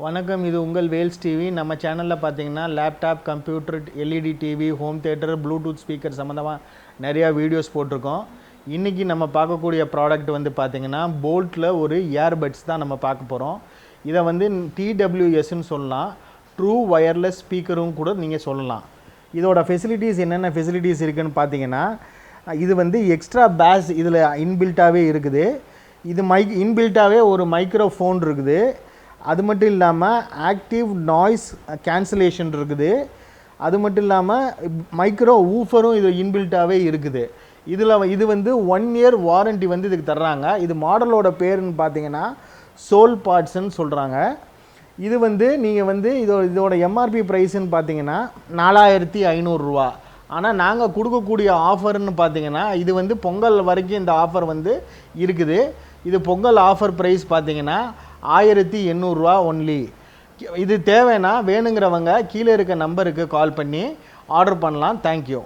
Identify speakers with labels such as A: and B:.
A: வணக்கம், இது உங்கள் வேல்ஸ் டிவி. நம்ம சேனலில் பார்த்தீங்கன்னா laptop, computer, LED TV, home theatre, Bluetooth speaker சம்மந்தமாக நிறையா வீடியோஸ் போட்டிருக்கோம். இன்றைக்கி நம்ம பார்க்கக்கூடிய ப்ராடக்ட் வந்து பார்த்திங்கன்னா போல்ட்டில் ஒரு இயர்பட்ஸ் தான் நம்ம பார்க்க போகிறோம். இதை வந்து TWSன்னு சொல்லலாம், ட்ரூ ஒயர்லெஸ் ஸ்பீக்கரும் கூட நீங்கள் சொல்லலாம். இதோட ஃபெசிலிட்டிஸ் என்னென்ன ஃபெசிலிட்டிஸ் இருக்குதுன்னு பார்த்தீங்கன்னா, இது வந்து எக்ஸ்ட்ரா பேஸ் இதில் இன்பில்ட்டாகவே இருக்குது. இது இன்பில்ட்டாகவே ஒரு மைக்ரோஃபோன் இருக்குது. அது மட்டும் இல்லாமல் ஆக்டிவ் நாய்ஸ் கேன்சலேஷன் இருக்குது. அது மட்டும் இல்லாமல் மைக்ரோ ஊஃபரும் இது இன்பில்ட்டாகவே இருக்குது. இது வந்து 1 இயர் வாரண்ட்டி வந்து இதுக்கு தர்றாங்க. இது மாடலோட பேருன்னு பார்த்தீங்கன்னா சோல் பார்ட்ஸ்ன்னு சொல்கிறாங்க. இது வந்து நீங்கள் வந்து இதோட எம்ஆர்பி ப்ரைஸுன்னு பார்த்தீங்கன்னா 4500 ரூபா. ஆனால் நாங்கள் கொடுக்கக்கூடிய ஆஃபர்னு பார்த்தீங்கன்னா இது வந்து பொங்கல் வரைக்கும் இந்த ஆஃபர் வந்து இருக்குது. இது பொங்கல் ஆஃபர் ப்ரைஸ் பார்த்தீங்கன்னா 1800 ரூபா ஒன்லி. இது தேவைன்னா வேணுங்கிறவங்க கீழே இருக்க நம்பருக்கு கால் பண்ணி ஆர்டர் பண்ணலாம். தேங்க்யூ.